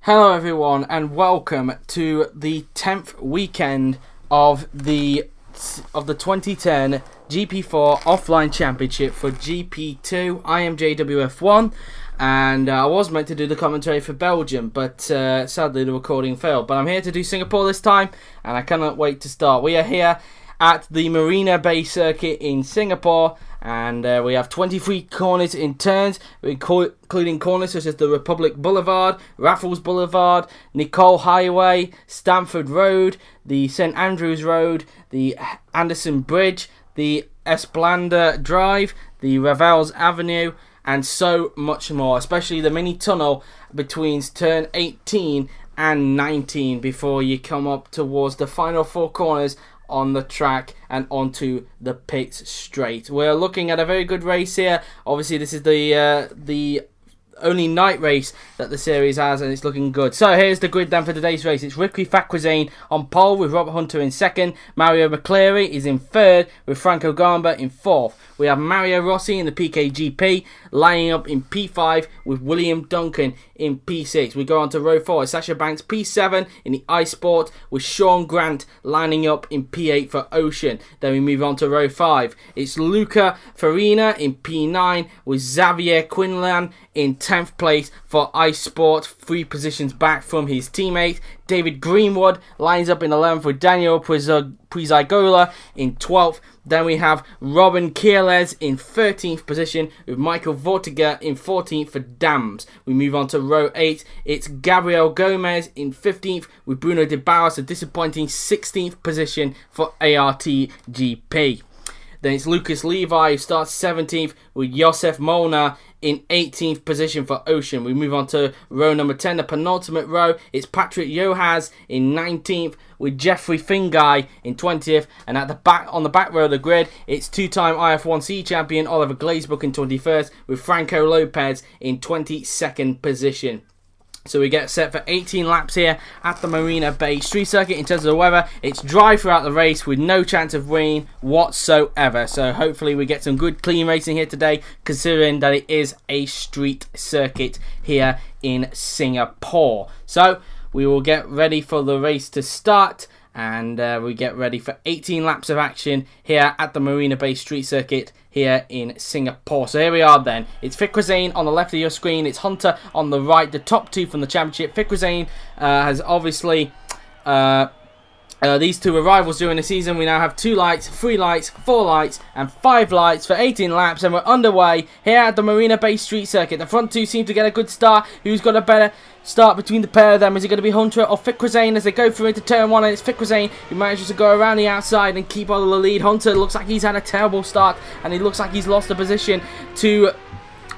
Hello everyone and welcome to the 10th weekend of the 2010 GP4 offline championship for GP2. I am JWF1 and I was meant to do the commentary for Belgium, but sadly the recording failed. But I'm here to do Singapore this time and I cannot wait to start. We are here at the Marina Bay circuit in Singapore, and we have 23 corners in turns, including corners such as the Republic Boulevard, Raffles Boulevard, Nicole Highway, Stamford Road, the St Andrews Road, the Anderson Bridge, the Esplanda Drive, the Ravels Avenue, and so much more, especially the mini tunnel between turn 18 and 19 before you come up towards the final four corners on the track and onto the pits straight. We're looking at a very good race here. Obviously this is the only night race that the series has, and it's looking good. So here's the grid then for today's race. It's Ricky Fakwazane on pole with Robert Hunter in second. Mario McCleary is in third with Franco Gamba in fourth. We have Mario Rossi in the PKGP lining up in P5 with William Duncan in P6. We go on to row 4. Sasha Banks P7 in the iSport with Sean Grant lining up in P8 for Ocean. Then we move on to row 5. It's Luca Farina in P9 with Xavier Quinlan in 10th place for iSport, 3 positions back from his teammate. David Greenwood lines up in 11th with Daniel Prizagola in 12th. Then we have Robin Kierles in 13th position with Michael Vortiger in 14th for Dams. We move on to row 8. It's Gabriel Gomez in 15th with Bruno de Barros, a disappointing 16th position for ARTGP. Then it's Lucas Levi who starts 17th with Josef Molnar in 18th position for Ocean. We move on to row number 10, the penultimate row. It's Patrick Johas in 19th with Jeffrey Fingai in 20th. And at the back, on the back row of the grid, it's two-time IF1C champion Oliver Glazebrook in 21st with Franco Lopez in 22nd position. So we get set for 18 laps here at the Marina Bay Street Circuit. In terms of the weather, it's dry throughout the race with no chance of rain whatsoever. So hopefully we get some good clean racing here today, considering that it is a street circuit here in Singapore. So we will get ready for the race to start, and we get ready for 18 laps of action here at the Marina Bay Street Circuit here in Singapore. So here we are then. It's Fakwazane on the left of your screen. It's Hunter on the right, the top two from the championship. Fakwazane has obviously... these two were rivals during the season. We now have 2 lights, 3 lights, 4 lights, and 5 lights for 18 laps, and we're underway here at the Marina Bay Street Circuit. The front two seem to get a good start. Who's got a better start between the pair of them? Is it going to be Hunter or Fakwazane as they go through into turn 1? And it's Fakwazane who manages to go around the outside and keep on the lead. Hunter looks like he's had a terrible start, and he looks like he's lost the position to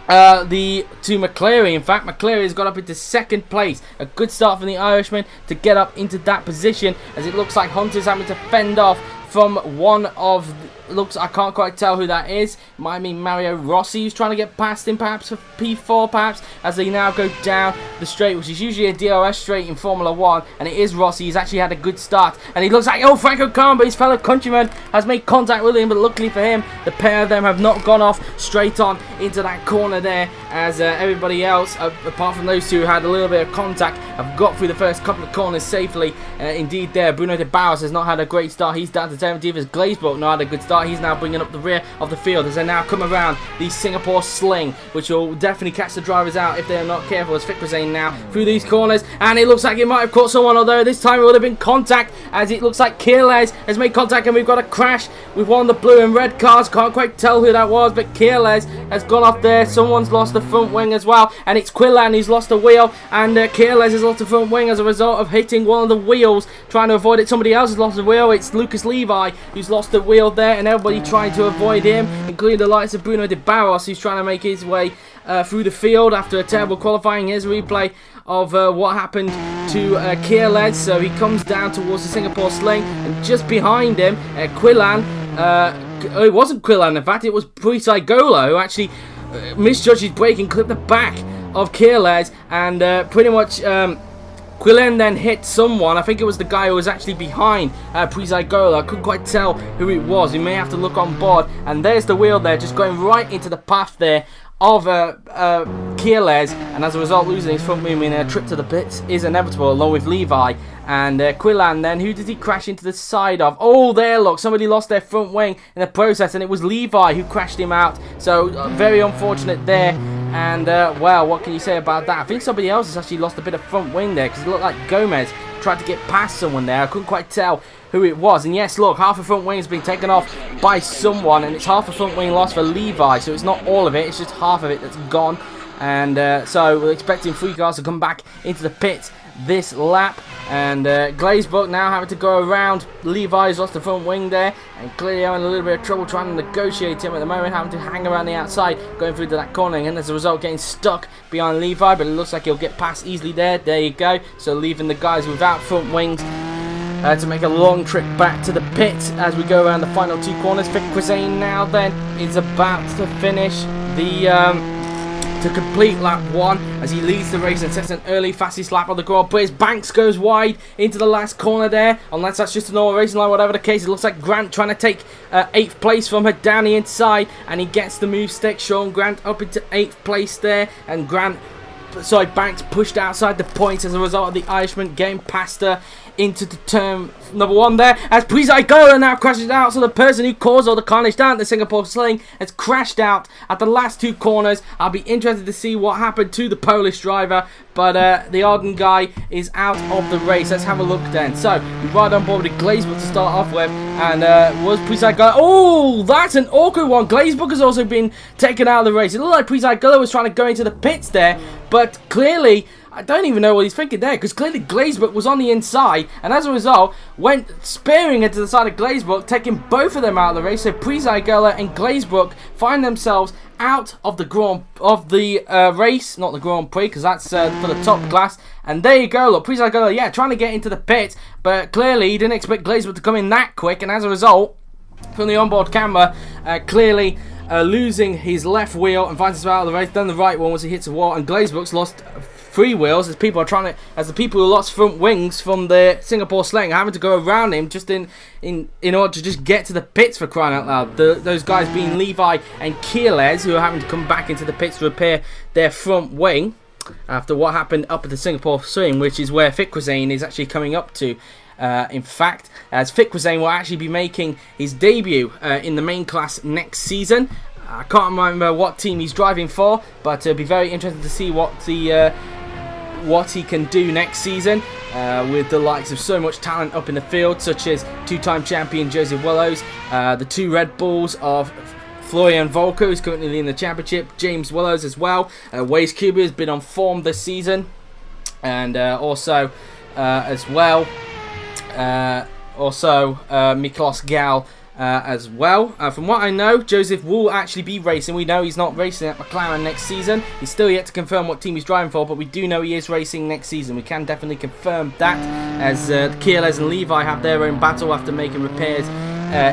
McCleary. In fact, McCleary has got up into second place. A good start from the Irishman to get up into that position, as it looks like Hunter's having to fend off from one of I can't quite tell who that is. It might be Mario Rossi who's trying to get past him, perhaps for P4, perhaps, as they now go down the straight, which is usually a DRS straight in Formula 1, and it is Rossi. He's actually had a good start, and he looks like, oh, Franco Gamba, his fellow countryman, has made contact with him, but luckily for him, the pair of them have not gone off straight on into that corner there, as everybody else, apart from those two who had a little bit of contact, have got through the first couple of corners safely. Indeed there, Bruno de Barros has not had a great start. He's down to 17th, as Glazebrook not had a good start. He's now bringing up the rear of the field as they now come around the Singapore sling, which will definitely catch the drivers out if they are not careful, as Fakwazane now through these corners, and it looks like it might have caught someone, although this time it would have been contact, as it looks like Kierles has made contact, and we've got a crash with one of the blue and red cars. Can't quite tell who that was, but Kierles has gone off there. Someone's lost the front wing as well, and it's Quillan who's lost the wheel, and Kierles has lost the front wing as a result of hitting one of the wheels, trying to avoid it. Somebody else has lost the wheel. It's Lucas Levi who's lost the wheel there, and everybody trying to avoid him, including the likes of Bruno de Barros, who's trying to make his way through the field after a terrible qualifying. Here's a replay of what happened to Kierles. So he comes down towards the Singapore sling, and just behind him, Quillan, it wasn't Quillan, in fact, it was Prizagola who actually misjudged his brake and clipped the back of Kierles, and pretty much Quillen then hit someone. I think it was the guy who was actually behind Prizagola. I couldn't quite tell who it was. We may have to look on board. And there's the wheel there, just going right into the path there of Keyless, and as a result losing his front wing, meaning a trip to the pits is inevitable along with Levi. And Quillan then, who did he crash into the side of? Oh, there, look, somebody lost their front wing in the process, and it was Levi who crashed him out. So, very unfortunate there. And, well, what can you say about that? I think somebody else has actually lost a bit of front wing there, because it looked like Gomez tried to get past someone there. I couldn't quite tell who it was. And yes, look, half a front wing has been taken off by someone, and it's half a front wing loss for Levi. So, it's not all of it, it's just half of it that's gone. And so, we're expecting 3 cars to come back into the pit this lap. And Glazebrook now having to go around. Levi's lost the front wing there, and clearly having a little bit of trouble trying to negotiate him at the moment, having to hang around the outside, going through to that corner, and as a result getting stuck behind Levi, but it looks like he'll get past easily there. There you go. So leaving the guys without front wings to make a long trip back to the pit as we go around the final 2 corners. Vic Quizane now then is about to finish the to complete lap 1 as he leads the race and sets an early fastest lap on the Grand Prix. Banks goes wide into the last corner there, unless that's just a normal racing line. Whatever the case, it looks like Grant trying to take 8th place from her down the inside, and he gets the move stick. Sean Grant up into 8th place there, and Banks pushed outside the points as a result of the Irishman getting past her into the turn number 1 there, as Prisagola now crashes out. So the person who caused all the carnage down at the Singapore Sling has crashed out at the last 2 corners. I'll be interested to see what happened to the Polish driver, but the Arden guy is out of the race. Let's have a look then. So we ride on board with Glazebrook to start off with, and was Prisagola. Oh, that's an awkward one. Glazebrook has also been taken out of the race. It looked like Prisagola was trying to go into the pits there, but clearly I don't even know what he's thinking there, because clearly Glazebrook was on the inside, and as a result went spearing into the side of Glazebrook, taking both of them out of the race. So Prisagola and Glazebrook find themselves out of the race, not the Grand Prix, because that's for the top class. And there you go, look, Prisagola, yeah, trying to get into the pit, but clearly he didn't expect Glazebrook to come in that quick, and as a result, from the onboard camera, clearly losing his left wheel and finds himself out of the race. Then the right one once he hits the wall, and Glazebrook's lost 3 wheels as people are trying to, as the people who lost front wings from the Singapore Sling are having to go around him just in order to just get to the pits, for crying out loud. Those guys being Levi and Keyless, who are having to come back into the pits to repair their front wing after what happened up at the Singapore Swing, which is where Vic Quizane is actually coming up to. In fact, as Vic Quizane will actually be making his debut in the main class next season. I can't remember what team he's driving for, but it'll be very interesting to see what he can do next season with the likes of so much talent up in the field, such as 2-time champion Joseph Willows, the 2 Red Bulls of Florian Volker, who's currently leading the championship, James Willows as well. Waze Cuba has been on form this season, and also as well, Miklos Gal as well. From what I know, Joseph will actually be racing. We know he's not racing at McLaren next season. He's still yet to confirm what team he's driving for, but we do know he is racing next season. We can definitely confirm that, as Keyless and Levi have their own battle after making repairs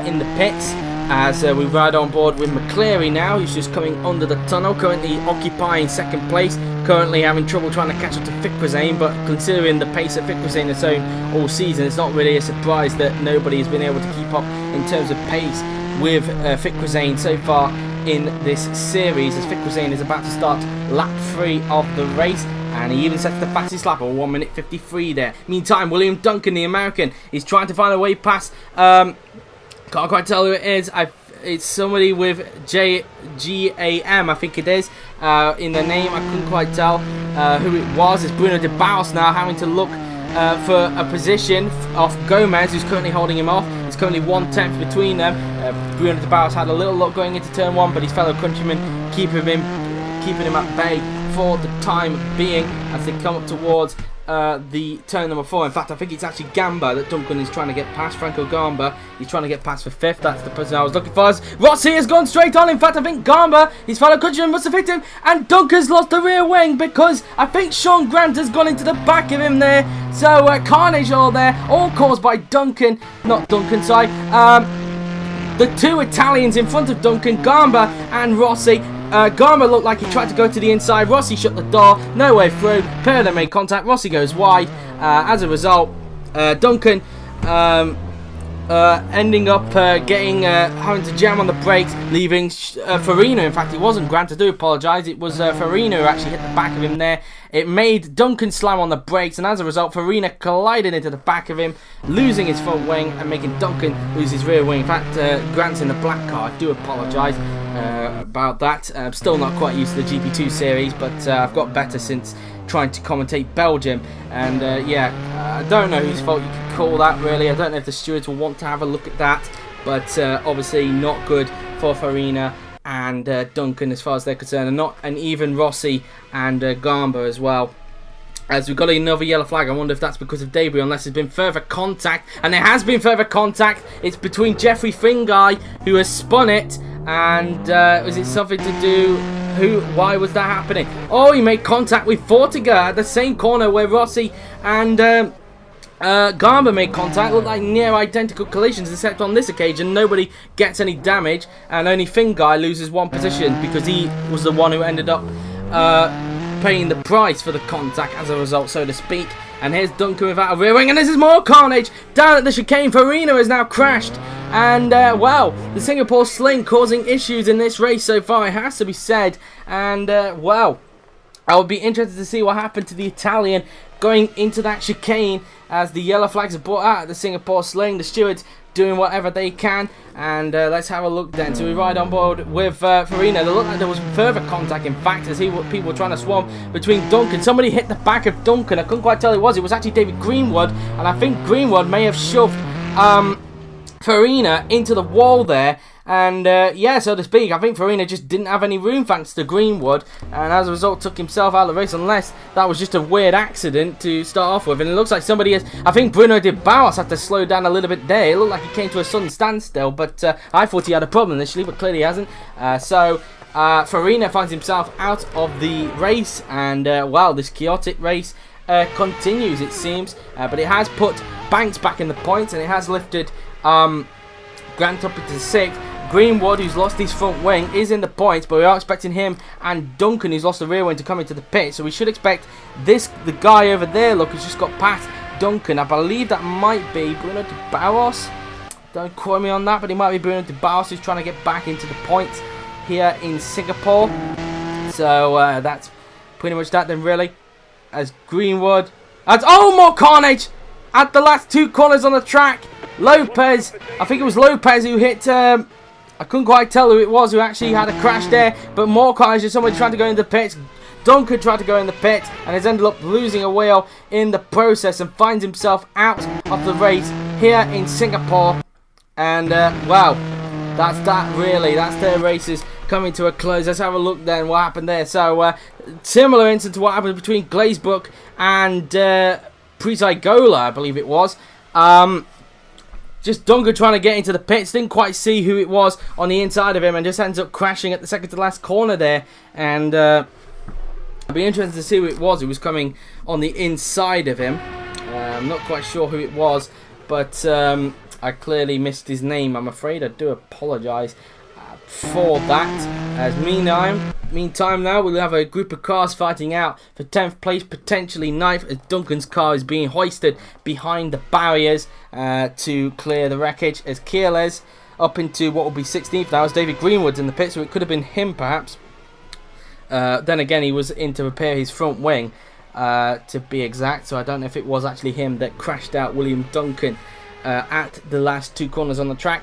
in the pits. As we ride on board with McCleary now, who's just coming under the tunnel, currently occupying 2nd place, currently having trouble trying to catch up to Vic Quizane, but considering the pace that Vic Quizane has shown all season, it's not really a surprise that nobody has been able to keep up in terms of pace with Vic Quizane so far in this series, as Vic Quizane is about to start lap 3 of the race. And he even sets the fastest lap of 1 minute 53 there. Meantime, William Duncan, the American, is trying to find a way past... can't quite tell who it is. It's somebody with G-A-M, I think it is, in the name. I couldn't quite tell who it was. It's Bruno de Baus now having to look for a position off Gomez, who's currently holding him off. It's currently 1/10 between them. Bruno de Baus had a little luck going into turn 1, but his fellow countrymen keeping him at bay for the time being as they come up towards the turn number 4. In fact, I think it's actually Gamba that Duncan is trying to get past. Franco Gamba, he's trying to get past for 5th. That's the person I was looking for. Rossi has gone straight on. In fact, I think Gamba, his fellow countryman, must have hit him, and Duncan's lost the rear wing because I think Sean Grant has gone into the back of him there. So carnage all there, all caused by Duncan, not Duncan, sorry. The 2 Italians in front of Duncan, Gamba and Rossi. Gamba looked like he tried to go to the inside. Rossi shut the door, no way through. Pair of them made contact. Rossi goes wide. As a result, Duncan ending up having to jam on the brakes, leaving Farina. In fact, it wasn't Grant, I do apologise. It was Farina who actually hit the back of him there. It made Duncan slam on the brakes, and as a result, Farina collided into the back of him, losing his front wing and making Duncan lose his rear wing. In fact, Grant's in the black car. I do apologise about that. I'm still not quite used to the GP2 series, but I've got better since trying to commentate Belgium. And yeah, I don't know whose fault you could call that, really. I don't know if the stewards will want to have a look at that, but obviously not good for Farina and Duncan as far as they're concerned, and even Rossi and Gamba as well. As we've got another yellow flag. I wonder if that's because of debris, unless there's been further contact. And there has been further contact. It's between Jeffrey Fingai, who has spun it, and is it something to do... Why was that happening? Oh, he made contact with Fortiga at the same corner where Rossi and Garber made contact. Looked like near identical collisions, except on this occasion nobody gets any damage, and only Fingai loses one position because he was the one who ended up paying the price for the contact as a result, so to speak. And here's Duncan without a rear wing, and this is more carnage down at the chicane. Farina has now crashed, and well, the Singapore Sling causing issues in this race so far, it has to be said. And well, I would be interested to see what happened to the Italian going into that chicane, as the yellow flags are brought out at the Singapore Sling. The stewards doing whatever they can, and let's have a look then. So we ride on board with Farina. It looked like there was further contact, in fact, as people were trying to swarm between Duncan. Somebody hit the back of Duncan. I couldn't quite tell who it was. It was actually David Greenwood, and I think Greenwood may have shoved Farina into the wall there. And yeah, so to speak, I think Farina just didn't have any room thanks to Greenwood, and as a result took himself out of the race, unless that was just a weird accident to start off with. And it looks like somebody has... I think Bruno de Barros had to slow down a little bit there. It looked like he came to a sudden standstill, but I thought he had a problem initially, but clearly he hasn't. So Farina finds himself out of the race, and well, this chaotic race continues, it seems, but it has put Banks back in the points, and it has lifted Grant up into 6th. Greenwood, who's lost his front wing, is in the points, but we are expecting him and Duncan, who's lost the rear wing, to come into the pit. So we should expect the guy over there, look, who's just got past Duncan. I believe that might be Bruno de Barros. Don't quote me on that, but it might be Bruno de Barros who's trying to get back into the points here in Singapore. So that's pretty much that then, really. As Greenwood... oh, more carnage at the last 2 corners on the track. Lopez, I think it was Lopez who hit... I couldn't quite tell who it was who actually had a crash there, but more carnage as somebody trying to go in the pits. Duncan tried to go in the pit and has ended up losing a wheel in the process and finds himself out of the race here in Singapore. And wow, that's that really. That's their races coming to a close. Let's have a look then what happened there. So similar incident to what happened between Glazebrook and Prizigola, I believe it was. Just Duncan trying to get into the pits, didn't quite see who it was on the inside of him, and just ends up crashing at the second to last corner there. And I'd be interested to see who it was who was coming on the inside of him. I'm not quite sure who it was, but I clearly missed his name, I'm afraid. I do apologise for that. As meantime now, we'll have a group of cars fighting out for 10th place, potentially 9th, as Duncan's car is being hoisted behind the barriers to clear the wreckage, as Kieles up into what will be 16th now, as David Greenwood's in the pit, so it could have been him perhaps. Then again, he was in to repair his front wing, to be exact, so I don't know if it was actually him that crashed out William Duncan at the last 2 corners on the track.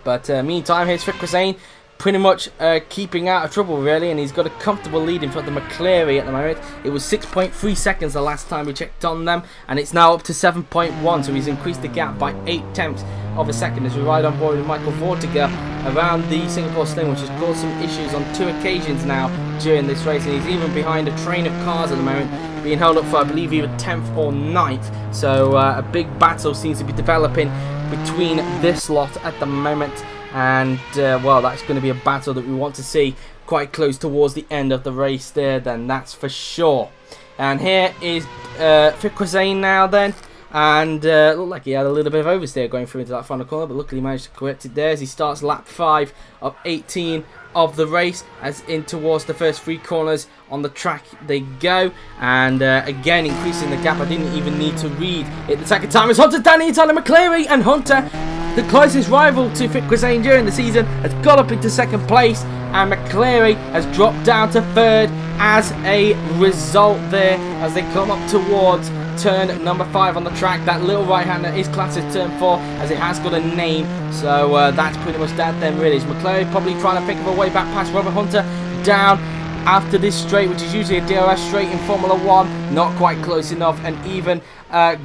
But meantime, here's Fikrasane pretty much keeping out of trouble, really, and he's got a comfortable lead in front of McCleary at the moment. It was 6.3 seconds the last time we checked on them, and it's now up to 7.1, so he's increased the gap by 0.8 of a second as we ride on board with Michael Vortiger around the Singapore Sling, which has caused some issues on 2 occasions now during this race, and he's even behind a train of cars at the moment, being held up for, I believe, either 10th or 9th. So a big battle seems to be developing between this lot at the moment, and well, that's going to be a battle that we want to see quite close towards the end of the race there, then, that's for sure. And here is Fikrasane now then, and looked like he had a little bit of oversteer going through into that final corner, but luckily he managed to correct it there as he starts lap 5 of 18 of the race, as in towards the first 3 corners on the track they go, and again increasing the gap. I didn't even need to read it the second time. It's Hunter Danny, Tyler McCleary, and Hunter, the closest rival to Fitzquizane during the season, has got up into second place, and McCleary has dropped down to third as a result there, as they come up towards turn number 5 on the track. That little right-hander is classed as turn 4, as it has got a name, so that's pretty much that then really. Is McCleary probably trying to pick up a way back past Robert Hunter down after this straight, which is usually a DRS straight in Formula 1, not quite close enough, and even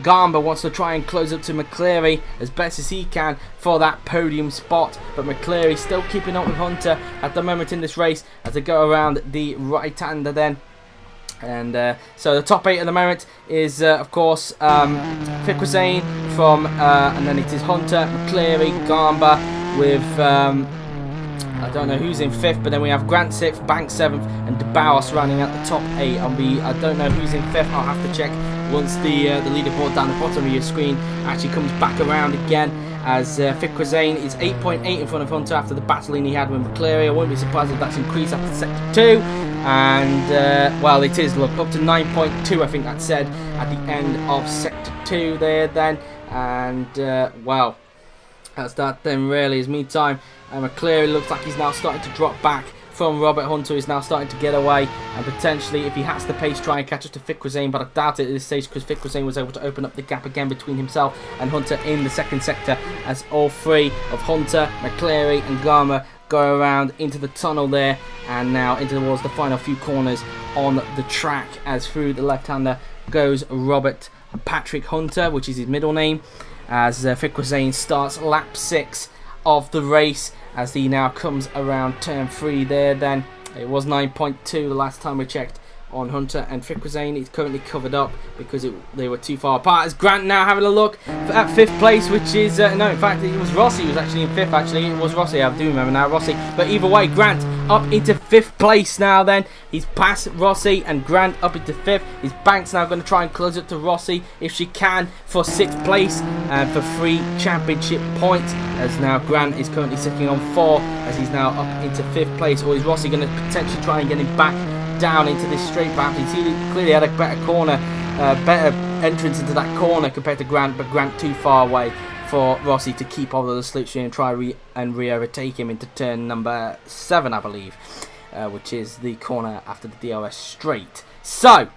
Garber wants to try and close up to McCleary as best as he can for that podium spot, but McCleary still keeping up with Hunter at the moment in this race as they go around the right-hander then. And so the top 8 at the moment is of course Fitzquizane from and then it is Hunter, McCleary, Garber with I don't know who's in 5th, but then we have Grant 6th, Banks 7th, and De Bauer rounding out the top 8. I don't know who's in 5th. I'll have to check once the leaderboard down the bottom of your screen actually comes back around again, as Fitzquizane is 8.8 in front of Hunter after the battling he had with McCleary. I wouldn't be surprised if that's increased after sector 2, and well, it is, look, up to 9.2 I think that said at the end of sector 2 there then, and well, that's that then really. Is meantime McCleary looks like he's now starting to drop back from Robert Hunter. He's now starting to get away, and potentially, if he has the pace, try and catch up to Fitzquizane, but I doubt it at this stage, because Fitzquizane was able to open up the gap again between himself and Hunter in the second sector, as all 3 of Hunter, McCleary and Garmer go around into the tunnel there, and now into towards the final few corners on the track, as through the left-hander goes Robert Patrick Hunter, which is his middle name, as Fitzquizane starts lap 6 of the race, as he now comes around turn 3 there then. It was 9.2 the last time we checked on Hunter and Fitzquizane. It's currently covered up because they were too far apart. As Grant now having a look at 5th place, which is no, in fact it was Rossi who was actually in 5th. Actually it was Rossi, I do remember now, Rossi, but either way, Grant up into 5th place now then. He's past Rossi, and Grant up into 5th. His Banks now going to try and close it to Rossi if she can for 6th place and for 3 championship points, as now Grant is currently sitting on 4 as he's now up into 5th place. Or is Rossi going to potentially try and get him back down into this straight path? He clearly had a better corner, better entrance into that corner compared to Grant, but Grant too far away for Rossi to keep hold of the slipstream and try and re-overtake him into turn number 7, I believe, which is the corner after the DRS straight. So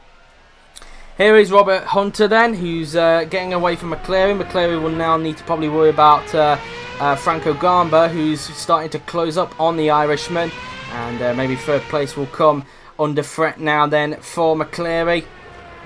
here is Robert Hunter then, who's getting away from McCleary. McCleary will now need to probably worry about Franco Garber, who's starting to close up on the Irishman, and maybe 3rd place will come under threat now then for McCleary.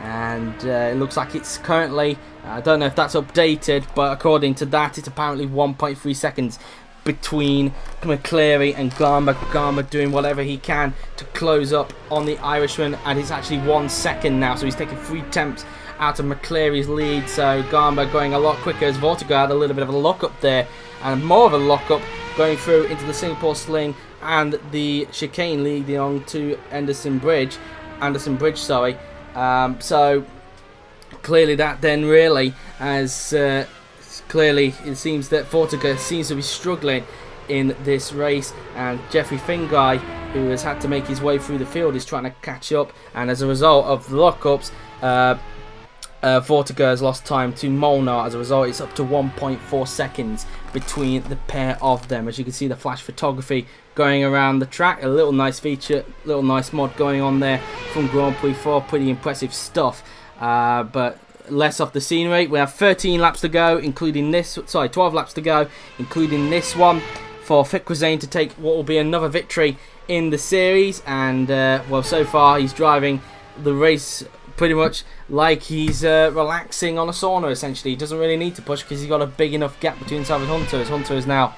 And it looks like it's currently, I don't know if that's updated, but according to that it's apparently 1.3 seconds between McCleary and Garmer. Garmer doing whatever he can to close up on the Irishman, and it's actually 1 second now, so he's taken 3 attempts out of McCleary's lead. So Garmer going a lot quicker, as Vortigern had a little bit of a lock-up there, and more of a lock-up going through into the Singapore Sling and the chicane leading on to Anderson Bridge, so clearly that then really, as clearly it seems that Vortigern seems to be struggling in this race, and Jeffrey Finguy, who has had to make his way through the field, is trying to catch up, and as a result of the lockups, Vortigern has lost time to Molnar. As a result, it's up to 1.4 seconds between the pair of them. As you can see, the flash photography going around the track, a little nice feature, little nice mod going on there from Grand Prix 4, pretty impressive stuff. But less off the scenery. We have 13 laps to go, including this, 12 laps to go, including this one, for Fitzquizane to take what will be another victory in the series. And well, so far he's driving the race pretty much like he's relaxing on a sauna, essentially. He doesn't really need to push because he's got a big enough gap between himself and Hunter. As Hunter is now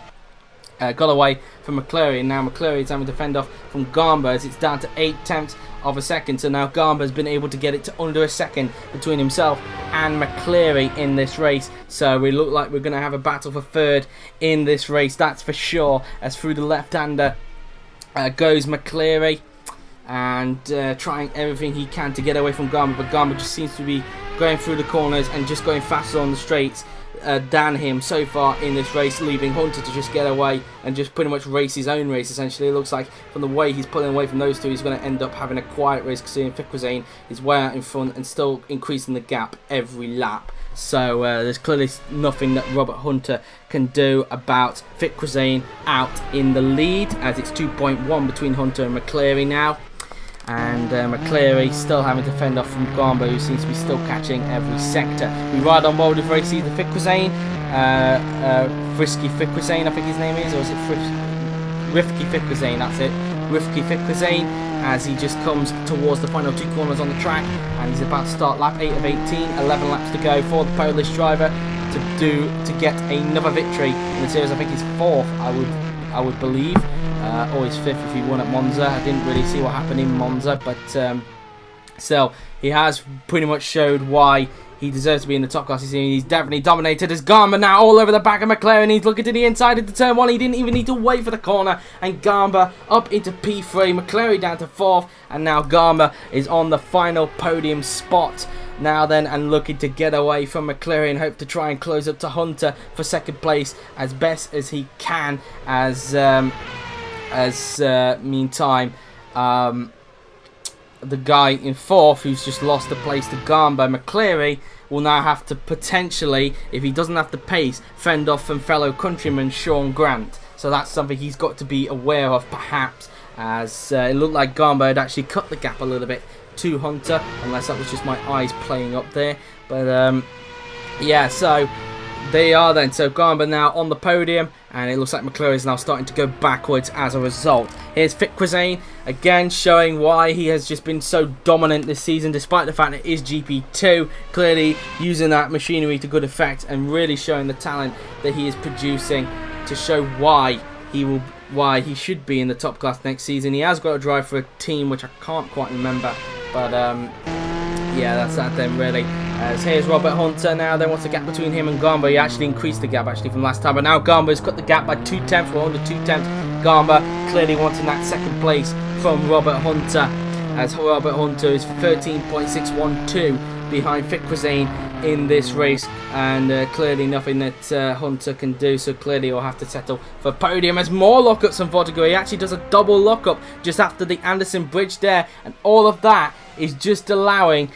got away from McCleary, and now McCleary is having to fend off from Garber as it's down to 0.8 of a second. So now Garber has been able to get it to under a second between himself and McCleary in this race. So we look like we're going to have a battle for 3rd in this race, that's for sure, as through the left-hander goes McCleary, and trying everything he can to get away from Garber, but Garber just seems to be going through the corners and just going faster on the straights than him so far in this race, leaving Hunter to just get away and just pretty much race his own race. Essentially, it looks like from the way he's pulling away from those two, he's going to end up having a quiet race, considering Fikruzane is way out in front and still increasing the gap every lap. So there's clearly nothing that Robert Hunter can do about Fikruzane out in the lead, as it's 2.1 between Hunter and McCleary now. And McCleary still having to fend off from Garbo, who seems to be still catching every sector. We ride on board with race either Fikruzane, Frisky Fikruzane, I think his name is, or is it Rifky Fikruzane, that's it. Rifky Fikruzane, as he just comes towards the final two corners on the track, and he's about to start lap 8 of 18, 11 laps to go for the Polish driver to get another victory in the series. I think he's 4th, I would believe. Or his 5th if he won at Monza. I didn't really see what happened in Monza, but still, he has pretty much showed why he deserves to be in the top class. He's definitely dominated as Garber now all over the back of McLaren. He's looking to the inside of the turn 1. He didn't even need to wait for the corner, and Garber up into P3, McCleary down to 4th, and now Garber is on the final podium spot now then, and looking to get away from McCleary and hope to try and close up to Hunter for 2nd place as best as he can, meantime, the guy in 4th, who's just lost the place to Garber, McCleary, will now have to potentially, if he doesn't have the pace, fend off from fellow countryman Sean Grant. So that's something he's got to be aware of, perhaps, as it looked like Garber had actually cut the gap a little bit to Hunter, unless that was just my eyes playing up there. But yeah, so they are then. So Garber now on the podium, and it looks like McCleary is now starting to go backwards as a result. Here's Fikruzane, again showing why he has just been so dominant this season, despite the fact it is GP2, clearly using that machinery to good effect and really showing the talent that he is producing to show why he should be in the top class next season. He has got to drive for a team which I can't quite remember, but yeah, that's that then really. As here's Robert Hunter now. Then what's the gap between him and Garber? He actually increased the gap from last time, but now Garber has cut the gap by 2/10. We're under 2/10. Garber clearly wanting that 2nd place from Robert Hunter, as Robert Hunter is 13.612 behind Fikruzane in this race, and clearly nothing that Hunter can do, so clearly he'll have to settle for podium. As more lockups on Vortigo, he actually does a double lockup just after the Anderson Bridge there, and all of that is just allowing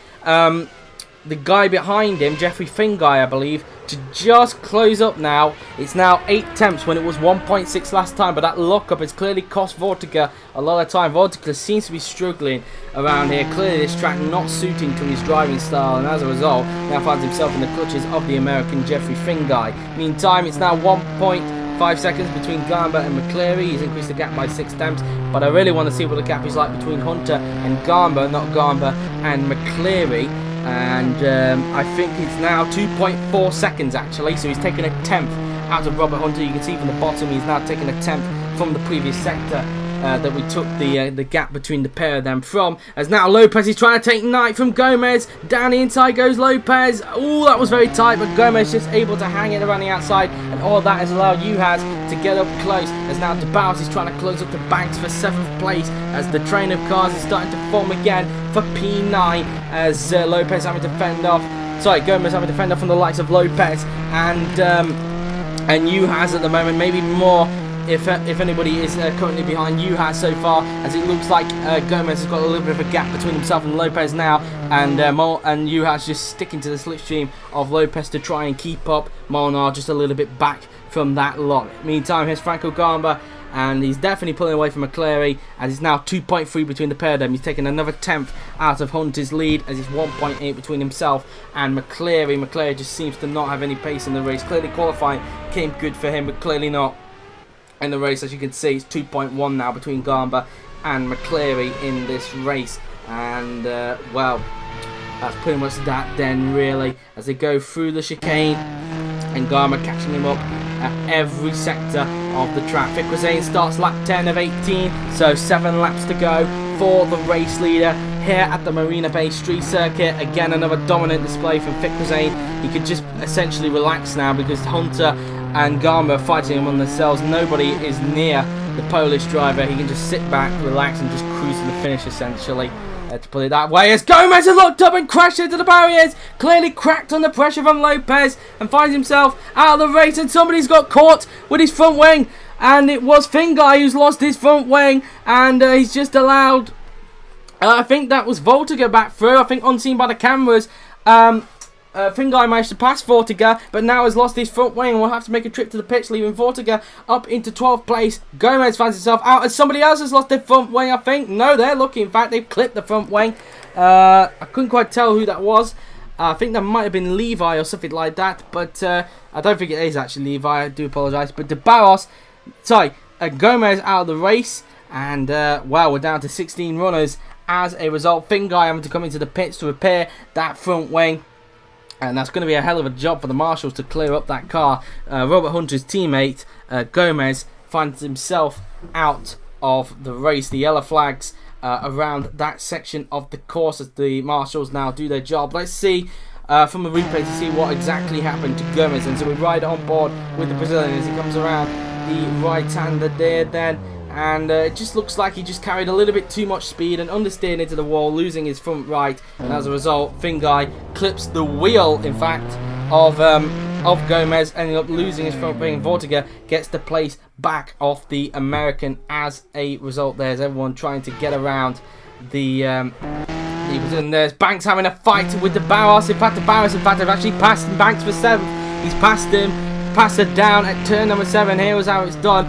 the guy behind him, Jeffrey Finguy, I believe, to just close up now. It's now 8/10 when it was 1.6 last time, but that lockup has clearly cost Vortiga a lot of time. Vortiga seems to be struggling around here. Clearly this track not suiting to his driving style, and as a result now finds himself in the clutches of the American Jeffrey Finguy. Meantime, it's now 1.5 seconds between Garber and McCleary. He's increased the gap by 6/10, but I really want to see what the gap is like between Hunter and Garber, not Garber and McCleary. And I think it's now 2.4 seconds actually, so he's taken a 10th out of Robert Hunter. You can see from the bottom he's now taken a 10th from the previous sector that we took the gap between the pair of them from. As now Lopez is trying to take Knight from Gomez. Down the inside goes Lopez. Oh, that was very tight, but Gomez just able to hang it around the outside, and all that has allowed Juhas to get up close. As now DeBows is trying to close up to Banks for 7th place, as the train of cars is starting to form again for P9, as Lopez having to fend off. Sorry, Gomez having to fend off from the likes of Lopez and Juhas at the moment, maybe more. If anybody is currently behind Juhas so far, as it looks like Gomez has got a little bit of a gap between himself and Lopez now, and Juhas just sticking to the slipstream of Lopez to try and keep up. Molnar just a little bit back from that lot. Meantime, here's Franco Garber, and he's definitely pulling away from McCleary, as it's now 2.3 between the pair of them. He's taken another 10th out of Hunter's lead, as it's 1.8 between himself and McCleary. McCleary just seems to not have any pace in the race. Clearly qualifying came good for him, but clearly not in the race. As you can see, it's 2.1 now between Garber and McCleary in this race, and well, that's pretty much that then really, as they go through the chicane, and Garber catching him up at every sector of the track. Fikruzane starts lap 10 of 18, so 7 laps to go for the race leader here at the Marina Bay Street Circuit. Again, another dominant display from Fikruzane. He could just essentially relax now, because Hunter and Garber are fighting among themselves. Nobody is near the Polish driver. He can just sit back, relax, and just cruise to the finish essentially. to put it that way, as Gomez has looked up and crashed into the barriers, clearly cracked under pressure from Lopez, and finds himself out of the race, and somebody's got caught with his front wing, and it was Finguy who's lost his front wing, and he's just allowed, I think that was Voltiger back through, I think unseen by the cameras. Finguy managed to pass Vortiger, but now has lost his front wing and will have to make a trip to the pits, leaving Vortiger up into 12th place. Gomez finds himself out as somebody else has lost their front wing, I think. No, they're lucky. In fact, they've clipped the front wing. I couldn't quite tell who that was. I think that might have been Levi or something like that, but I don't think it is actually Levi. I do apologise. But Gomez out of the race, and well, we're down to 16 runners as a result. Finguy having to come into the pits to repair that front wing. And that's going to be a hell of a job for the marshals to clear up that car. Robert Hunter's teammate, Gomez, finds himself out of the race. The yellow flags around that section of the course as the marshals now do their job. Let's see from the replay to see what exactly happened to Gomez. And so we ride on board with the Brazilian as he comes around the right-hander there then. And it just looks like he just carried a little bit too much speed and understeered into the wall, losing his front right. And as a result, Finguy clips the wheel, in fact, of Gomez, ending up losing his front wing. Vortiger gets the place back off the American as a result. There's everyone trying to get around the Brazilian. There's Banks having a fight with the Barros. In fact, the Barros, have actually passed Banks for 7th. He's passed him, passed it down at turn number 7. Here was how it's done.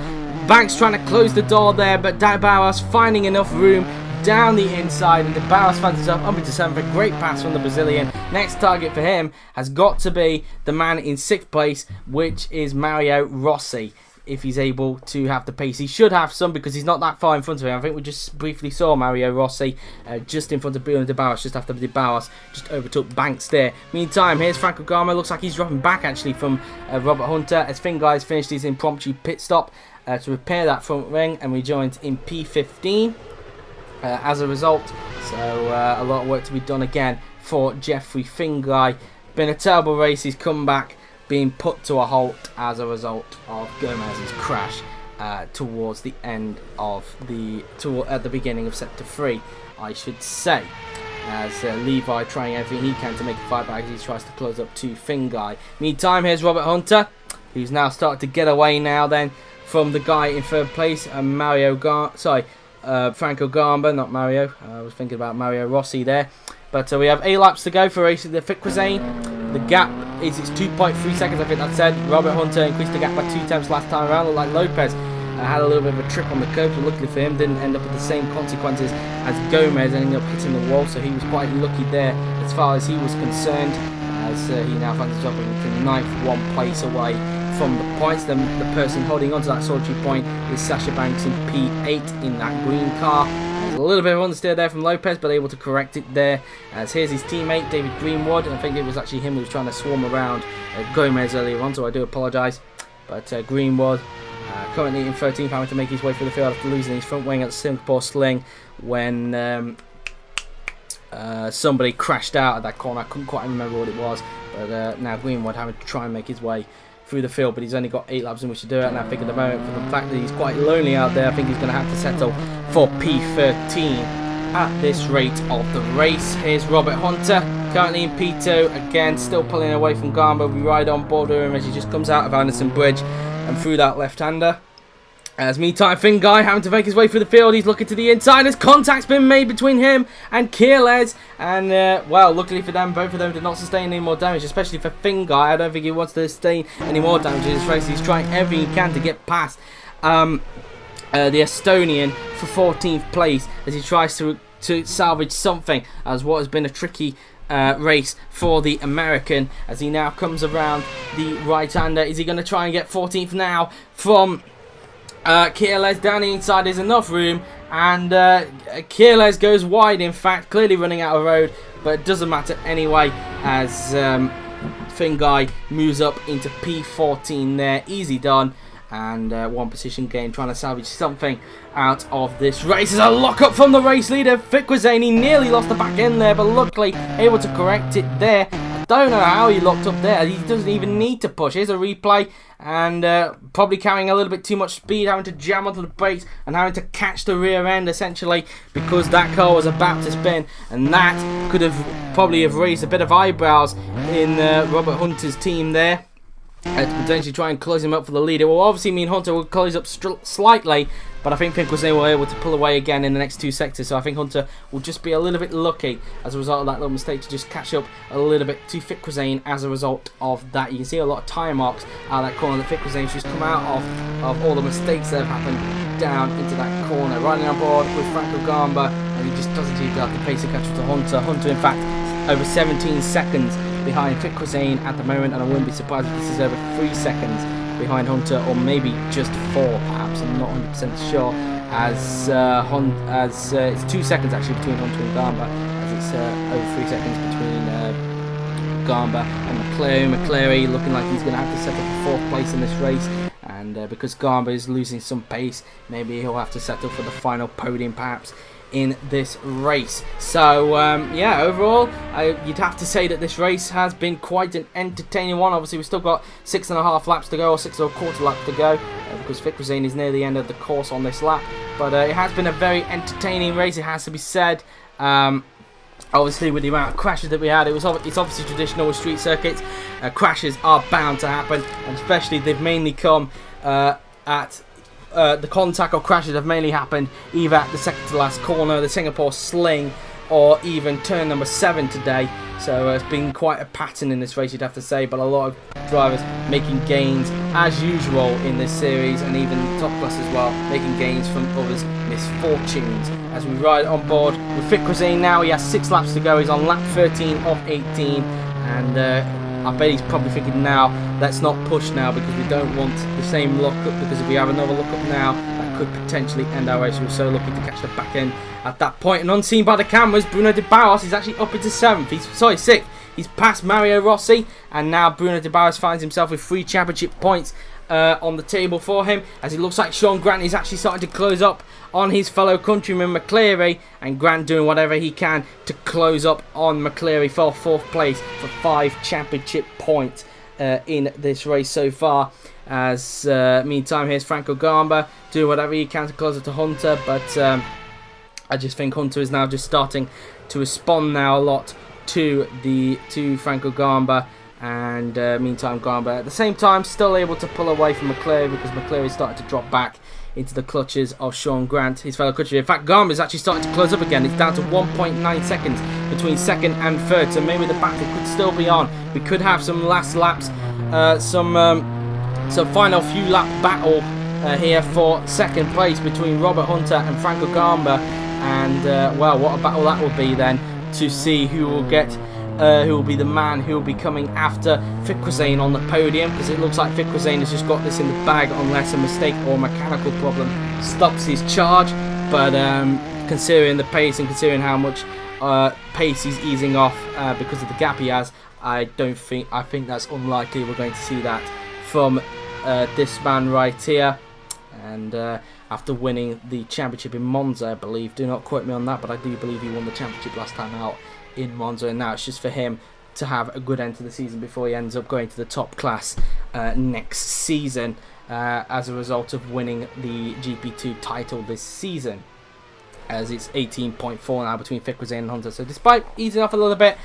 Banks trying to close the door there, but Barros finding enough room down the inside, and the Barros finds himself up into 7th. A great pass from the Brazilian. Next target for him has got to be the man in 6th place, which is Mario Rossi. If he's able to have the pace, he should have some because he's not that far in front of him. I think we just briefly saw Mario Rossi just in front of Bruno de Barros, just after de Barros just overtook Banks there. Meantime, here's Franco Garma. Looks like he's dropping back actually from Robert Hunter as Finguy's finished his impromptu pit stop to repair that front wing and rejoined in P15 as a result. So a lot of work to be done again for Jeffrey Finguy. Been a terrible race. He's come back, being put to a halt as a result of Gomez's crash towards the end of at the beginning of sector 3, I should say. As Levi trying everything he can to make a fight back as he tries to close up to Finguy. Meantime, here's Robert Hunter, who's now started to get away now then from the guy in 3rd place, Franco Gamba, not Mario. I was thinking about Mario Rossi there. But we have 8 laps to go for racing the Fiquezane. The gap is 2.3 seconds, I think that said. Robert Hunter increased the gap by 2 tenths last time around. Looked like Lopez had a little bit of a trip on the curb, but luckily for him didn't end up with the same consequences as Gomez, ending up hitting the wall, so he was quite lucky there as far as he was concerned, as he now finds himself in the 9th, 1 place away from the points. The person holding onto that solitary point is Sasha Banks in P8 in that green car. There's a little bit of understeer there from Lopez, but able to correct it there. As here's his teammate David Greenwood, and I think it was actually him who was trying to swarm around Gomez earlier on, so I do apologise. But Greenwood currently in 13th, having to make his way through the field after losing his front wing at the Singapore Sling when somebody crashed out at that corner. I couldn't quite remember what it was, but now Greenwood having to try and make his way through the field, but he's only got 8 laps in which to do it, and I think at the moment, for the fact that he's quite lonely out there, I think he's going to have to settle for P13 at this rate of the race. Here's Robert Hunter, currently in P2, again still pulling away from Gamba. We ride on board with him as he just comes out of Anderson Bridge and through that left-hander. As meantime, Finguy having to make his way through the field. He's looking to the inside as contact's been made between him and Kierles. And, well, luckily for them, both of them did not sustain any more damage, especially for Finguy. I don't think he wants to sustain any more damage in this race. He's trying everything he can to get past the Estonian for 14th place as he tries to salvage something, as what has been a tricky race for the American as he now comes around the right-hander. Is he going to try and get 14th now from Kierles? Down the inside is enough room, and Kierles goes wide, in fact, clearly running out of road, but it doesn't matter anyway as Finguy moves up into P14 there. Easy done, and 1 position gain, trying to salvage something out of this race. There's a lock-up from the race leader, Fiquezane. He nearly lost the back end there, but luckily able to correct it there. Don't know how he locked up there. He doesn't even need to push. Here's a replay, and probably carrying a little bit too much speed, having to jam onto the brakes and having to catch the rear end essentially because that car was about to spin, and that could have probably raised a bit of eyebrows in Robert Hunter's team there. To potentially try and close him up for the lead. It will obviously mean Hunter will close up slightly, but I think they were able to pull away again in the next two sectors, so I think Hunter will just be a little bit lucky as a result of that little mistake to just catch up a little bit to Fikruzane as a result of that. You can see a lot of tyre marks out of that corner. The Fikruzane just come out of all the mistakes that have happened down into that corner. Riding on board with Franco Gamba, and he just doesn't seem to have the pace to catch up to Hunter. Hunter, in fact, over 17 seconds behind Fikruzane at the moment, and I wouldn't be surprised if this is over 3 seconds behind Hunter, or maybe just 4 perhaps. I'm not 100% sure, as it's 2 seconds actually between Hunter and Gamba, as it's over 3 seconds between Gamba and McClary. McClary looking like he's going to have to settle for 4th place in this race, and because Gamba is losing some pace, maybe he'll have to settle for the final podium perhaps in this race. So yeah, overall you'd have to say that this race has been quite an entertaining one. Obviously we've still got 6.5 laps to go, or 6.25 laps to go, because Fikruzane is near the end of the course on this lap, but it has been a very entertaining race, it has to be said. Obviously with the amount of crashes that we had, it's obviously traditional with street circuits. Crashes are bound to happen, and especially they've mainly come at the contact or crashes have mainly happened either at the second to last corner, the Singapore Sling, or even turn number 7 today. So it's been quite a pattern in this race, you'd have to say, but a lot of drivers making gains as usual in this series, and even top class as well, making gains from others' misfortunes. As we ride on board with Fikruzane now, he has 6 laps to go, he's on lap 13 of 18, and I bet he's probably thinking now, let's not push now because we don't want the same lockup, because if we have another lockup now, that could potentially end our race. We were so lucky to catch the back end at that point. And unseen by the cameras, Bruno De Barros is actually up into 7th. Sorry, 6th. He's passed Mario Rossi, and now Bruno De Barros finds himself with 3 championship points on the table for him, as it looks like Sean Grant is actually starting to close up on his fellow countryman McClary, and Grant doing whatever he can to close up on McClary for 4th place for 5 championship points in this race so far. As meantime, here's Franco Gamba doing whatever he can to close up to Hunter, but I just think Hunter is now just starting to respond now a lot to Franco Gamba. And meantime, Gamba at the same time still able to pull away from McClary, because McClary is starting to drop back into the clutches of Sean Grant, his fellow countryman. In fact, Gamba is actually starting to close up again. It's down to 1.9 seconds between 2nd and 3rd, so maybe the battle could still be on. We could have some last laps, some final few lap battle here for 2nd place between Robert Hunter and Franco Gamba, and well, what a battle that will be then, to see who will get who will be the man who will be coming after Fikruzane on the podium, because it looks like Fikruzane has just got this in the bag unless a mistake or a mechanical problem stops his charge. But considering the pace and considering how much pace he's easing off because of the gap he has, I think that's unlikely we're going to see that from this man right here. And after winning the championship in Monza, I believe, do not quote me on that, but I do believe he won the championship last time out in Monza, and now it's just for him to have a good end to the season before he ends up going to the top class next season as a result of winning the GP2 title this season, as it's 18.4 now between Fikruzane and Hunter. So despite easing off a little bit,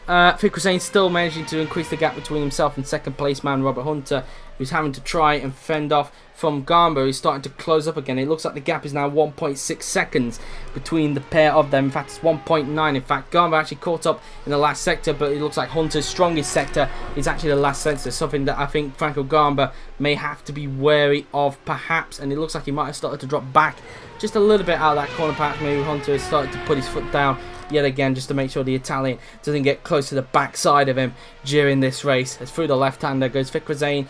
Fikruzane still managing to increase the gap between himself and 2nd place man Robert Hunter, who's having to try and fend off from Gamba, who's starting to close up again. It looks like the gap is now 1.6 seconds between the pair of them. In fact, it's 1.9. In fact, Gamba actually caught up in the last sector, but it looks like Hunter's strongest sector is actually the last sector, something that I think Franco Gamba may have to be wary of perhaps, and it looks like he might have started to drop back just a little bit out of that corner. Perhaps maybe Hunter has started to put his foot down yet again, just to make sure the Italian doesn't get close to the backside of him during this race. As through the left-hander goes Fikruzane.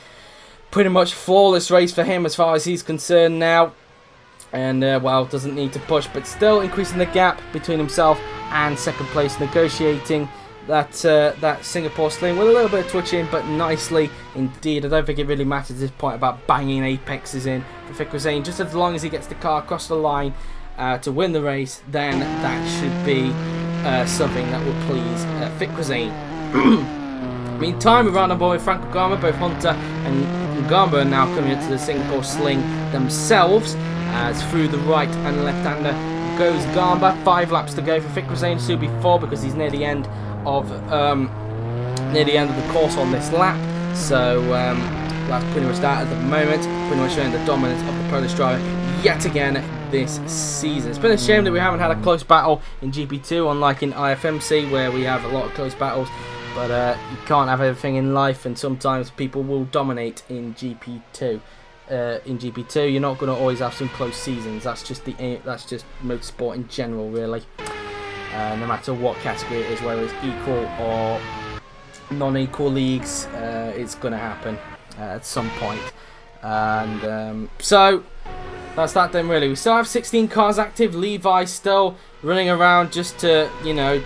Pretty much flawless race for him as far as he's concerned now, and well, doesn't need to push, but still increasing the gap between himself and 2nd place, negotiating that Singapore Sling with a little bit of twitching, but nicely indeed. I don't think it really matters at this point about banging apexes in for Fikruzane. Just as long as he gets the car across the line to win the race, then that should be something that will please Fikruzane. Meantime, we're on board with Franco Garma. Both Hunter and Garma are now coming into the Singapore Sling themselves. As through the right and left-hander goes Garma. 5 laps to go for Fikruzane. Soon be 4 because he's near the end of the course on this lap. So that's pretty much that at the moment. Pretty much showing the dominance of the Polish driver yet again this season. It's been a shame that we haven't had a close battle in GP2, unlike in IFMC where we have a lot of close battles. But you can't have everything in life, and sometimes people will dominate in GP2. In GP2, you're not going to always have some close seasons. That's just motorsport in general, really. No matter what category it is, whether it's equal or non-equal leagues, it's going to happen at some point. And so that's that then, really. We still have 16 cars active. Levi still running around just to,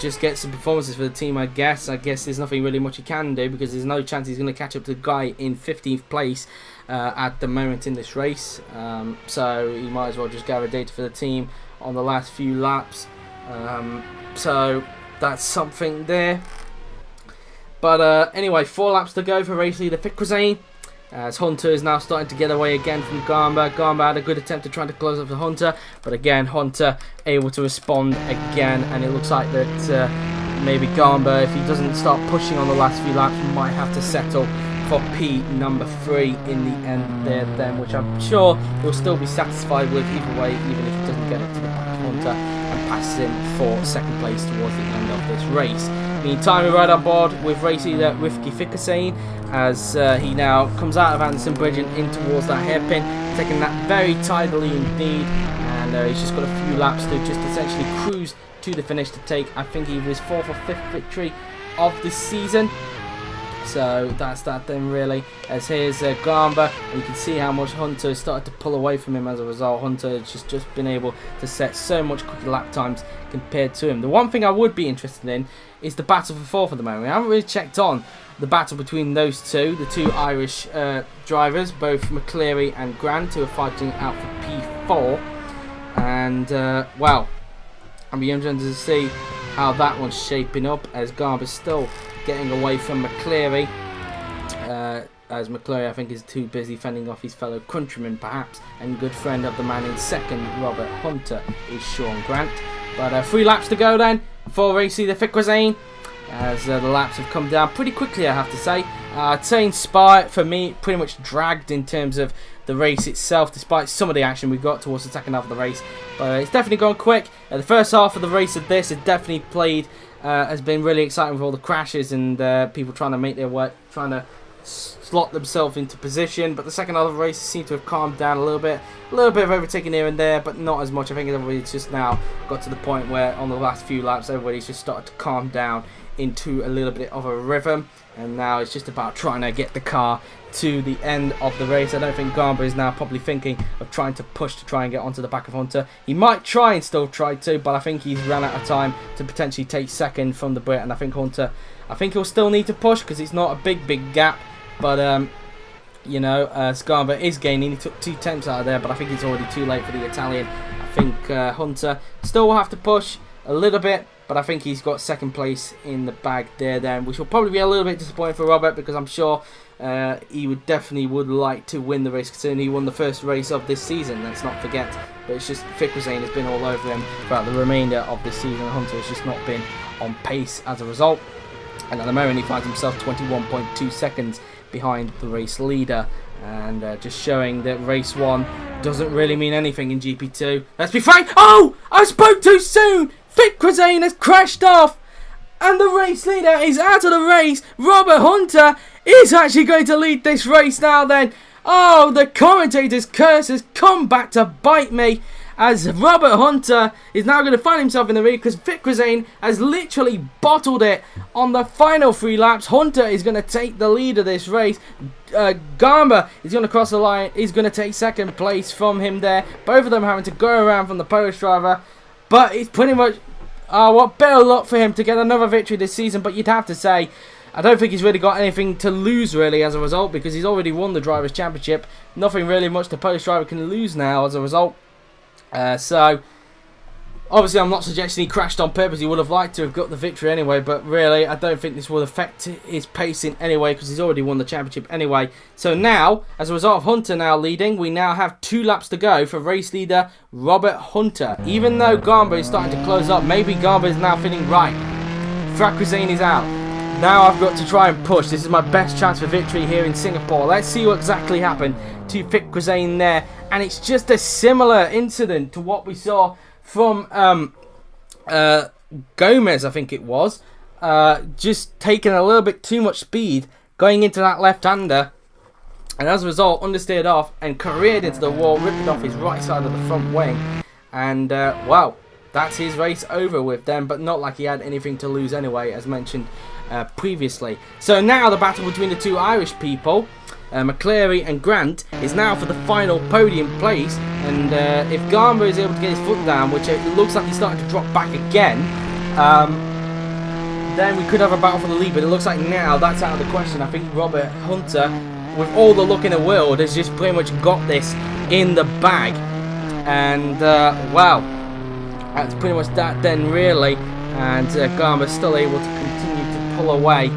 just get some performances for the team, I guess. There's nothing really much he can do because there's no chance he's going to catch up to the guy in 15th place at the moment in this race. So he might as well just gather data for the team on the last few laps. So that's something there. But anyway, 4 laps to go for race leader Fikruzane. As Hunter is now starting to get away again from Garma. Garma had a good attempt at trying to close up the Hunter, but again Hunter able to respond again, and it looks like that maybe Garma, if he doesn't start pushing on the last few laps, might have to settle for P number 3 in the end there then, which I'm sure he'll still be satisfied with either way, even if he doesn't get up to the back of Hunter and passes him for 2nd place towards the end of this race. Meantime, we ride on board with race leader Rifki Fikruzane as he now comes out of Anderson Bridge and in towards that hairpin, taking that very tidily indeed, and he's just got a few laps to just essentially cruise to the finish to take, I think, either his 4th or 5th victory of this season. So that's that then, really. As here's Garma, and you can see how much Hunter has started to pull away from him as a result. Hunter has just been able to set so much quicker lap times compared to him. The one thing I would be interested in is the battle for 4th at the moment. I haven't really checked on the battle between those two, the two Irish drivers, both McCleary and Grant, who are fighting out for P4. And, well, I'll be interested to see how that one's shaping up, as Garma's still getting away from McCleary, as McCleary, I think, is too busy fending off his fellow countrymen perhaps, and good friend of the man in 2nd, Robert Hunter, is Sean Grant. But 3 laps to go then for race leader Fikruzane, as the laps have come down pretty quickly, I have to say. I'd say in Spa, for me, pretty much dragged in terms of the race itself, despite some of the action we got towards the 2nd half of the race. But it's definitely gone quick. The first half of the race of this has definitely has been really exciting with all the crashes and people trying to make their work, trying to slot themselves into position. But the 2nd half of the race seemed to have calmed down a little bit of overtaking here and there, but not as much. I think everybody's just now got to the point where on the last few laps everybody's just started to calm down into a little bit of a rhythm, and now it's just about trying to get the car to the end of the race. I don't think Garma is now probably thinking of trying to push to try and get onto the back of Hunter. He might try and still try to, but I think he's run out of time to potentially take 2nd from the Brit, and I think Hunter, he'll still need to push because it's not a big gap, but Garma is gaining. He took 2 tenths out of there, but I think it's already too late for the Italian. I think Hunter still will have to push a little bit, but I think he's got 2nd place in the bag there then, which will probably be a little bit disappointing for Robert, because I'm sure he would like to win the race, considering he won the first race of this season, let's not forget. But it's just Fikruzane has been all over him throughout the remainder of this season. Hunter has just not been on pace as a result, and at the moment he finds himself 21.2 seconds behind the race leader, and just showing that race 1 doesn't really mean anything in GP2. Let's be frank. Oh, I spoke too soon. Fikruzane has crashed off, and the race leader is out of the race. Robert Hunter is actually going to lead this race now then. Oh, the commentator's curse has come back to bite me, as Robert Hunter is now going to find himself in the lead because Fikruzane has literally bottled it on the final 3 laps. Hunter is going to take the lead of this race. Garma is going to cross the line. He's going to take 2nd place from him there. Both of them having to go around from the Polish driver. But it's pretty much, what better luck for him to get another victory this season. But you'd have to say, I don't think he's really got anything to lose really as a result, because he's already won the Drivers' Championship. Nothing really much the Polish driver can lose now as a result. So Obviously, I'm not suggesting he crashed on purpose. He would have liked to have got the victory anyway, but really, I don't think this will affect his pacing anyway because he's already won the championship anyway. So now, as a result of Hunter now leading, we now have 2 laps to go for race leader Robert Hunter. Even though Garber is starting to close up, maybe Garber is now feeling right. Frakrizane is out. Now I've got to try and push. This is my best chance for victory here in Singapore. Let's see what exactly happened to Frakrizane there. And it's just a similar incident to what we saw from Gomez, I think it was. Just taking a little bit too much speed, going into that left-hander. And as a result, understeered off and careered into the wall, ripping off his right side of the front wing. And, wow, that's his race over with then. But not like he had anything to lose anyway, as mentioned previously. So now the battle between the 2 Irish people, McCleary and Grant, is now for the final podium place. And if Garber is able to get his foot down, which it looks like he's starting to drop back again, then we could have a battle for the lead. But it looks like now that's out of the question. I think Robert Hunter, with all the luck in the world, has just pretty much got this in the bag. And wow, that's pretty much that then really. And Garber's still able to continue to pull away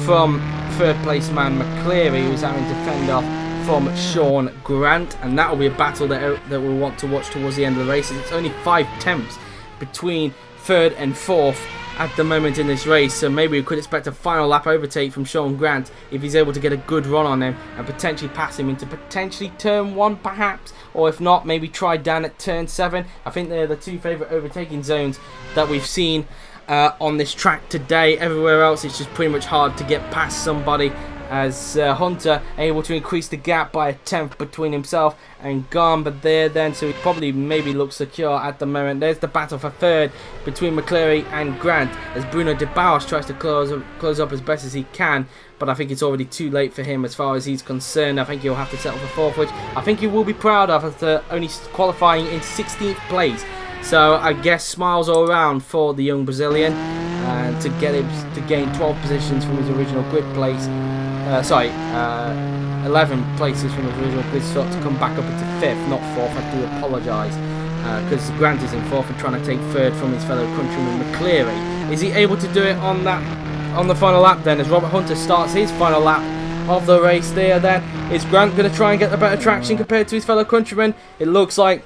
from third place man McCleary, who's having to fend off from Sean Grant, and that will be a battle that we'll want to watch towards the end of the race. It's only 5 tenths between third and fourth at the moment in this race, so maybe we could expect a final lap overtake from Sean Grant if he's able to get a good run on him and potentially pass him into potentially turn 1 perhaps, or if not, maybe try down at turn 7. I think they're the 2 favourite overtaking zones that we've seen on this track today. Everywhere else it's just pretty much hard to get past somebody, as Hunter able to increase the gap by a 10th between himself and Garber there then, so he probably maybe looks secure at the moment. There's the battle for third between McCleary and Grant as Bruno de Bouwers tries to close up as best as he can, but I think it's already too late for him as far as he's concerned. I think he'll have to settle for fourth, which I think he will be proud of after only qualifying in 16th place. So I guess smiles all around for the young Brazilian to get him to gain 12 positions from his original grid place. 11 places from his original grid slot to come back up into 5th, not 4th. I do apologise, because Grant is in 4th and trying to take 3rd from his fellow countryman McCleary. Is he able to do it on the final lap then, as Robert Hunter starts his final lap of the race there then? Is Grant going to try and get the better traction compared to his fellow countryman? It looks like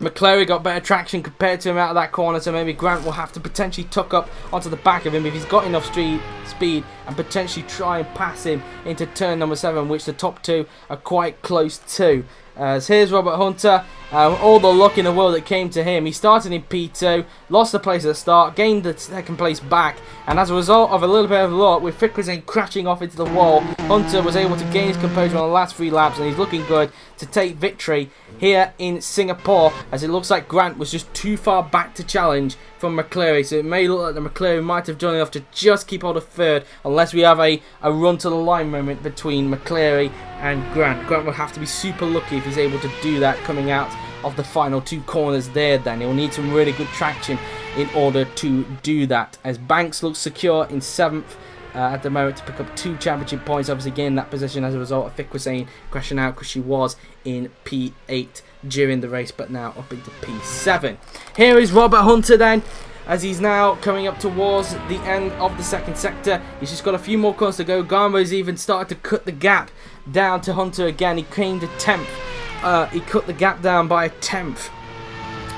McCleary got better traction compared to him out of that corner, so maybe Grant will have to potentially tuck up onto the back of him if he's got enough speed and potentially try and pass him into turn number 7, which the top 2 are quite close to. So here's Robert Hunter, all the luck in the world that came to him. He started in P2, lost the place at the start, gained the 2nd place back, and as a result of a little bit of luck, with Frakrizane crashing off into the wall, Hunter was able to gain his composure on the last 3 laps, and he's looking good to take victory here in Singapore, as it looks like Grant was just too far back to challenge from McCleary. So it may look like the McCleary might have done enough to just keep hold of 3rd, unless we have a run to the line moment between McCleary and Grant. Grant will have to be super lucky if he's able to do that coming out of the final 2 corners there then. He'll need some really good traction in order to do that, as Banks looks secure in 7th at the moment to pick up 2 championship points. Obviously again that position as a result of Frakrizane crashing out, because she was in P8 during the race, but now up into P7. Here is Robert Hunter then, as he's now coming up towards the end of the 2nd sector. He's just got a few more corners to go. Garmo's even started to cut the gap down to Hunter again. He came to 10th. He cut the gap down by a 10th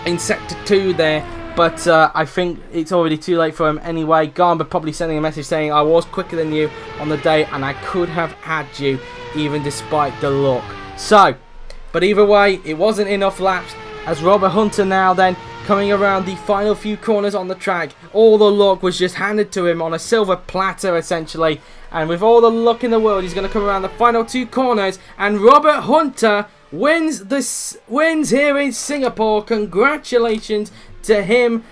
in sector 2 there, but I think it's already too late for him anyway. Garber probably sending a message saying, I was quicker than you on the day and I could have had you even despite the luck. So, but either way, it wasn't enough laps, as Robert Hunter now then coming around the final few corners on the track. All the luck was just handed to him on a silver platter essentially, and with all the luck in the world he's going to come around the final 2 corners, and Robert Hunter wins here in Singapore. Congratulations to him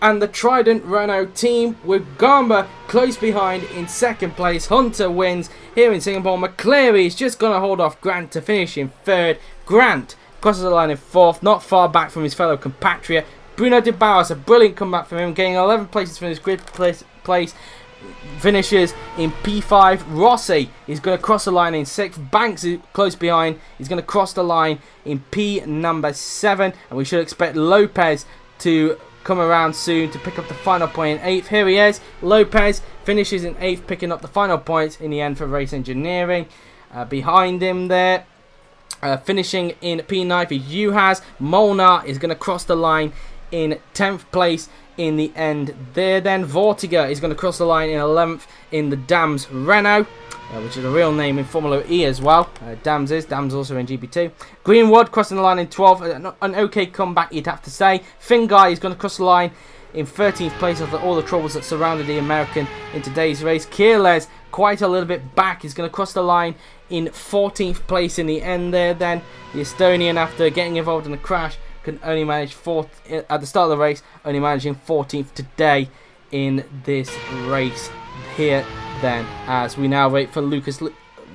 and the Trident Renault team, with Garber close behind in 2nd place. Hunter wins here in Singapore. McCleary is just going to hold off Grant to finish in 3rd. Grant crosses the line in 4th, not far back from his fellow compatriot. Bruno de Bouwers, a brilliant comeback from him, gaining 11 places from his grid place, finishes in P5. Rossi is going to cross the line in 6th. Banks is close behind. He's going to cross the line in P number 7, and we should expect Lopez to come around soon to pick up the final point in 8th. Here he is. Lopez finishes in 8th, picking up the final points in the end for Race Engineering. Behind him there, finishing in P9 is Juhas. Molnar is going to cross the line in 10th place in the end there. Then Vortiger is going to cross the line in 11th in the Dams Renault, which is a real name in Formula E as well. Dams also in GP2. Greenwood crossing the line in 12th. An okay comeback, you'd have to say. Finguy is going to cross the line in 13th place after all the troubles that surrounded the American in today's race. Kieles, quite a little bit back, is going to cross the line in 14th place in the end there. Then the Estonian, after getting involved in the crash, can only manage 4th at the start of the race, only managing 14th today in this race here. Then, as we now wait for Lucas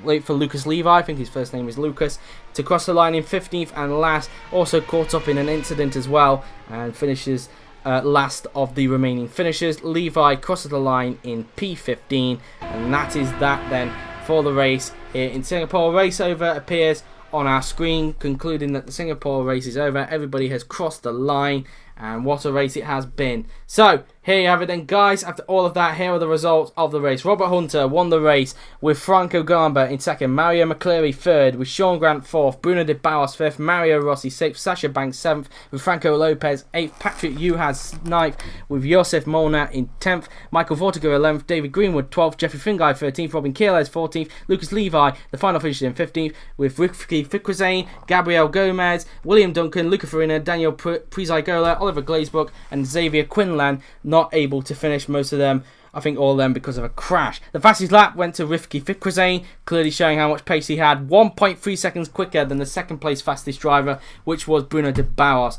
Levi, I think his first name is Lucas, to cross the line in 15th and last, also caught up in an incident as well, and finishes last of the remaining finishers. Levi crosses the line in P15, and that is that then for the race here in Singapore. Race over appears on our screen, concluding that the Singapore race is over. Everybody has crossed the line, and what a race it has been. So here you have it then, guys. After all of that, here are the results of the race. Robert Hunter won the race with Franco Gamba in 2nd, Mario McCleary 3rd, with Sean Grant 4th, Bruno de Bauer 5th, Mario Rossi 6th, Sasha Banks 7th, with Franco Lopez 8th, Patrick Juhas 9th, with Josef Molnar in 10th, Michael Vortiger 11th, David Greenwood 12th, Jeffrey Finguy 13th, Robin Kieles 14th, Lucas Levi, the final finisher in 15th, with Ricky Fikruzane, Gabriel Gomez, William Duncan, Luca Farina, Daniel Prizigola, Oliver Glazebrook, and Xavier Quinlan, not able to finish, most of them, I think all of them, because of a crash. The fastest lap went to Rifki Fikruzane, clearly showing how much pace he had, 1.3 seconds quicker than the second place fastest driver, which was Bruno de Bauer.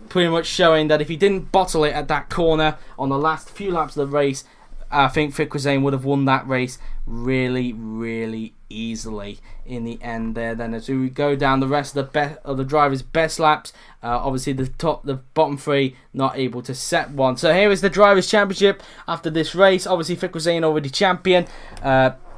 Pretty much showing that if he didn't bottle it at that corner on the last few laps of the race, I think Fikruzane would have won that race really, really easily in the end there. Then as we go down the rest of the drivers' best laps, obviously the bottom three not able to set one. So here is the drivers' championship after this race. Obviously Fikruzane already champion.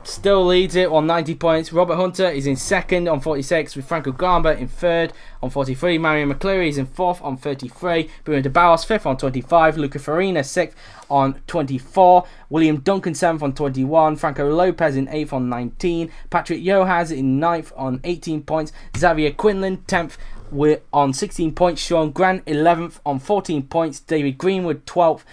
Still leads it on 90 points. Robert Hunter is in 2nd on 46, with Franco Gamba in 3rd on 43. Mario McCleary is in 4th on 33. Bruno de Bauer 5th on 25. Luca Farina 6th on 24. William Duncan 7th on 21. Franco Lopez in 8th on 19. Patrick Juhas in 9th on 18 points. Xavier Quinlan 10th on 16 points. Sean Grant 11th on 14 points. David Greenwood 12th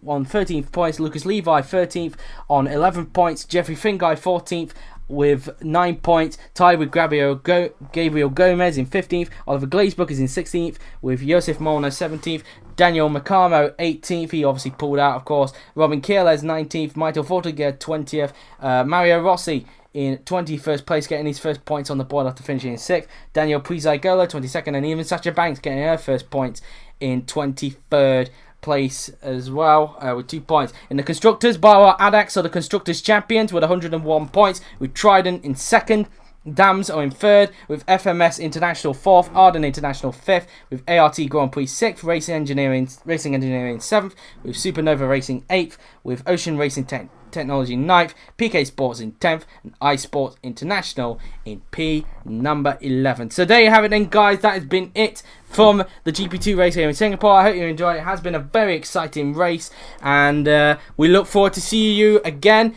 on 13 points. Lucas Levi 13th on 11 points. Jeffrey Finguy 14th with 9 points, tied with Gabriel Gomez in 15th. Oliver Glazebrook is in 16th with Josef Molnar 17th. Daniel Macamo 18th, he obviously pulled out, of course. Robin Kieles 19th, Michael Vortiger 20th, Mario Rossi in 21st place, getting his first points on the board after finishing in 6th. Daniel Prizigola 22nd, and even Sasha Banks getting her first points in 23rd place as well, with 2 points. In the constructors, Bauer Adax are the constructors champions with 101 points, with Trident in 2nd. Dams are in 3rd, with FMS International 4th, Arden International 5th, with ART Grand Prix 6th, Racing Engineering 7th, with Supernova Racing 8th, with Ocean Racing Technology 9th, PK Sports in 10th, and iSports International in P number 11. So there you have it then, guys. That has been it from the GP2 race here in Singapore. I hope you enjoyed it. It has been a very exciting race, and we look forward to seeing you again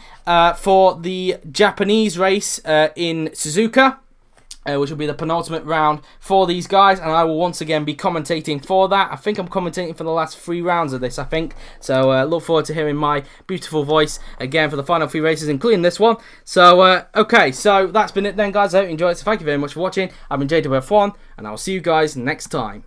for the Japanese race in Suzuka, which will be the penultimate round for these guys, and I will once again be commentating for that. I think I'm commentating for the last 3 rounds of this, I think. So look forward to hearing my beautiful voice again for the final 3 races, including this one. So, okay, so that's been it then, guys. I hope you enjoyed it. So thank you very much for watching. I've been GP4, and I'll see you guys next time.